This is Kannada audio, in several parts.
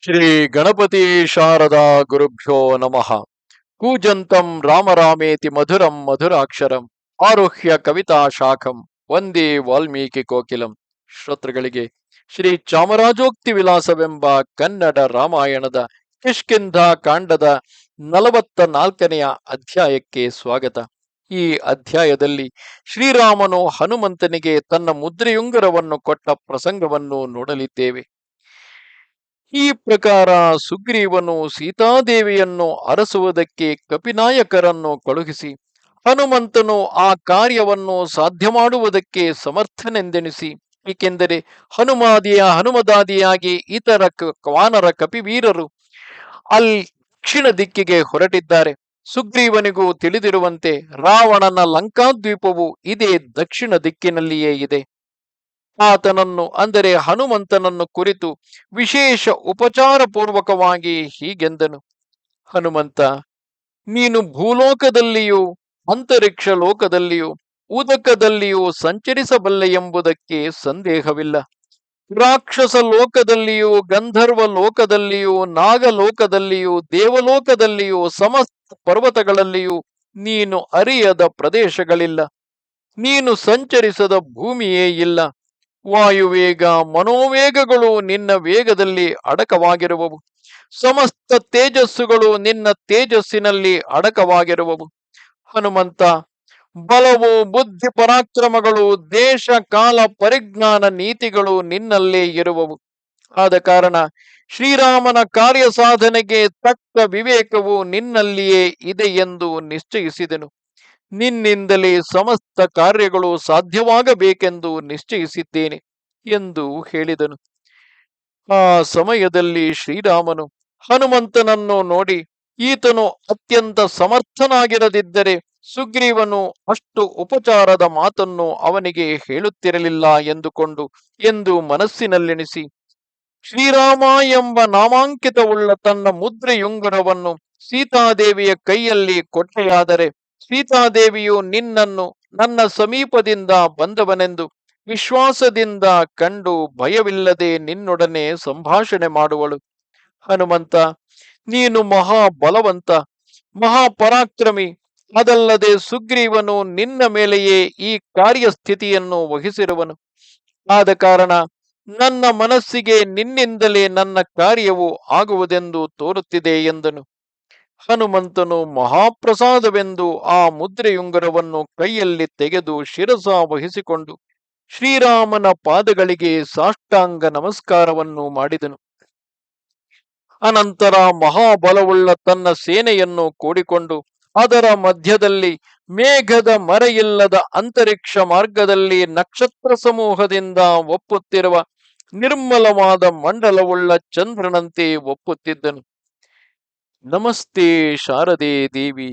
ಶ್ರೀ ಗಣಪತಿ ಶಾರದಾ ಗುರುಭ್ಯೋ ನಮಃ. ಕೂಜಂತಂ ರಾಮ ರಾಮೇತಿ ಮಧುರಂ ಮಧುರಾಕ್ಷರಂ ಆರುಹ್ಯ ಕವಿತಾ ಶಾಖಂ ವಂದೇ ವಾಲ್ಮೀಕಿ ಕೋಕಿಲಂ. ಶ್ರೋತೃಗಳಿಗೆ ಶ್ರೀ ಚಾಮರಾಜೋಕ್ತಿ ವಿಲಾಸವೆಂಬ ಕನ್ನಡ ರಾಮಾಯಣದ ಕಿಷ್ಕಿಂಧ ಕಾಂಡದ 44ನೆಯ ಅಧ್ಯಾಯಕ್ಕೆ ಸ್ವಾಗತ. ಈ ಅಧ್ಯಾಯದಲ್ಲಿ ಶ್ರೀರಾಮನು ಹನುಮಂತನಿಗೆ ತನ್ನ ಮುದ್ರೆಯುಂಗರವನ್ನು ಕೊಟ್ಟ ಪ್ರಸಂಗವನ್ನು ನೋಡಲಿದ್ದೇವೆ. ಈ ಪ್ರಕಾರ ಸುಗ್ರೀವನು ಸೀತಾದೇವಿಯನ್ನು ಅರಸುವುದಕ್ಕೆ ಕಪಿನಾಯಕರನ್ನು ಕಳುಹಿಸಿ ಹನುಮಂತನು ಆ ಕಾರ್ಯವನ್ನು ಸಾಧ್ಯ ಮಾಡುವುದಕ್ಕೆ ಸಮರ್ಥನೆಂದೆಣಿಸಿ, ಏಕೆಂದರೆ ಹನುಮದಾದಿಯಾಗಿ ಇತರ ವಾನರ ಕಪಿವೀರರು ಅಲ್ಲಿ ದಕ್ಷಿಣ ದಿಕ್ಕಿಗೆ ಹೊರಟಿದ್ದಾರೆ. ಸುಗ್ರೀವನಿಗೂ ತಿಳಿದಿರುವಂತೆ ರಾವಣನ ಲಂಕಾದ್ವೀಪವು ಇದೇ ದಕ್ಷಿಣ ದಿಕ್ಕಿನಲ್ಲಿಯೇ ಇದೆ. ಆತನನ್ನು ಅಂದರೆ ಹನುಮಂತನನ್ನು ಕುರಿತು ವಿಶೇಷ ಉಪಚಾರ ಪೂರ್ವಕವಾಗಿ ಹೀಗೆಂದನು. ಹನುಮಂತ, ನೀನು ಭೂಲೋಕದಲ್ಲಿಯೂ ಅಂತರಿಕ್ಷ ಲೋಕದಲ್ಲಿಯೂ ಉದಕದಲ್ಲಿಯೂ ಸಂಚರಿಸಬಲ್ಲೆ ಎಂಬುದಕ್ಕೆ ಸಂದೇಹವಿಲ್ಲ. ರಾಕ್ಷಸ ಲೋಕದಲ್ಲಿಯೂ ಗಂಧರ್ವ ಲೋಕದಲ್ಲಿಯೂ ನಾಗಲೋಕದಲ್ಲಿಯೂ ದೇವಲೋಕದಲ್ಲಿಯೂ ಸಮಸ್ತ ಪರ್ವತಗಳಲ್ಲಿಯೂ ನೀನು ಅರಿಯದ ಪ್ರದೇಶಗಳಿಲ್ಲ. ನೀನು ಸಂಚರಿಸದ ಭೂಮಿಯೇ ಇಲ್ಲ. ವಾಯುವೇಗ ಮನೋವೇಗಗಳು ನಿನ್ನ ವೇಗದಲ್ಲಿ ಅಡಕವಾಗಿರುವವು. ಸಮಸ್ತ ತೇಜಸ್ಸುಗಳು ನಿನ್ನ ತೇಜಸ್ಸಿನಲ್ಲಿ ಅಡಕವಾಗಿರುವವು. ಹನುಮಂತ, ಬಲವು ಬುದ್ಧಿ ಪರಾಕ್ರಮಗಳು ದೇಶ ಕಾಲ ಪರಿಜ್ಞಾನ ನೀತಿಗಳು ನಿನ್ನಲ್ಲೇ ಇರುವವು. ಆದ ಕಾರಣ ಶ್ರೀರಾಮನ ಕಾರ್ಯ ಸಾಧನೆಗೆ ತಕ್ಕ ವಿವೇಕವು ನಿನ್ನಲ್ಲಿಯೇ ಇದೆ ಎಂದು ನಿಶ್ಚಯಿಸಿದೆನು. ನಿನ್ನಿಂದಲೇ ಸಮಸ್ತ ಕಾರ್ಯಗಳು ಸಾಧ್ಯವಾಗಬೇಕೆಂದು ನಿಶ್ಚಯಿಸಿದ್ದೇನೆ ಎಂದು ಹೇಳಿದನು. ಆ ಸಮಯದಲ್ಲಿ ಶ್ರೀರಾಮನು ಹನುಮಂತನನ್ನು ನೋಡಿ, ಈತನು ಅತ್ಯಂತ ಸಮರ್ಥನಾಗಿರದಿದ್ದರೆ ಸುಗ್ರೀವನು ಅಷ್ಟು ಉಪಚಾರದ ಮಾತನ್ನು ಅವನಿಗೆ ಹೇಳುತ್ತಿರಲಿಲ್ಲ ಎಂದು ಮನಸ್ಸಿನಲ್ಲೆಣಿಸಿ, ಶ್ರೀರಾಮ ಎಂಬ ನಾಮಾಂಕಿತವುಳ್ಳ ತನ್ನ ಮುದ್ರೆಯುಂಗುರವನ್ನು ಸೀತಾದೇವಿಯ ಕೈಯಲ್ಲಿ ಕೊಟ್ಟೆಯಾದರೆ ಸೀತಾದೇವಿಯು ನಿನ್ನನ್ನು ನನ್ನ ಸಮೀಪದಿಂದ ಬಂದವನೆಂದು ವಿಶ್ವಾಸದಿಂದ ಕಂಡು ಭಯವಿಲ್ಲದೆ ನಿನ್ನೊಡನೆ ಸಂಭಾಷಣೆ ಮಾಡುವಳು. ಹನುಮಂತ, ನೀನು ಮಹಾಬಲವಂತ, ಮಹಾಪರಾಕ್ರಮಿ. ಅದಲ್ಲದೆ ಸುಗ್ರೀವನು ನಿನ್ನ ಮೇಲೆಯೇ ಈ ಕಾರ್ಯಸ್ಥಿತಿಯನ್ನು ವಹಿಸಿರುವನು. ಆದ ಕಾರಣ ನನ್ನ ಮನಸ್ಸಿಗೆ ನಿನ್ನಿಂದಲೇ ನನ್ನ ಕಾರ್ಯವು ಆಗುವುದೆಂದು ತೋರುತ್ತಿದೆ ಎಂದನು. ಹನುಮಂತನು ಮಹಾಪ್ರಸಾದವೆಂದು ಆ ಮುದ್ರೆಯುಂಗರವನ್ನು ಕೈಯಲ್ಲಿ ತೆಗೆದು ಶಿರಸ ವಹಿಸಿಕೊಂಡು ಶ್ರೀರಾಮನ ಪಾದಗಳಿಗೆ ಸಾಷ್ಟಾಂಗ ನಮಸ್ಕಾರವನ್ನು ಮಾಡಿದನು. ಅನಂತರ ಮಹಾಬಲವುಳ್ಳ ತನ್ನ ಸೇನೆಯನ್ನು ಕೂಡಿಕೊಂಡು ಅದರ ಮಧ್ಯದಲ್ಲಿ ಮೇಘದ ಮರೆಯಿಲ್ಲದ ಅಂತರಿಕ್ಷ ಮಾರ್ಗದಲ್ಲಿ ನಕ್ಷತ್ರ ಸಮೂಹದಿಂದ ಒಪ್ಪುತ್ತಿರುವ ನಿರ್ಮಲವಾದ ಮಂಡಲವುಳ್ಳ ಚಂದ್ರನಂತೆ ಒಪ್ಪುತ್ತಿದ್ದನು. ನಮಸ್ತೆ ಶಾರದೆ ದೇವಿ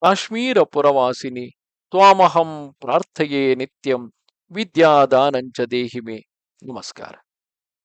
ಕಾಶ್ಮೀರ ಪುರವಾಸಿನಿ ತ್ವಾಮಹಂ ಪ್ರಾರ್ಥಯೇ ನಿತ್ಯಂ ವಿದ್ಯಾದಾನಂಚ ದೇಹಿಮೆ. ನಮಸ್ಕಾರ.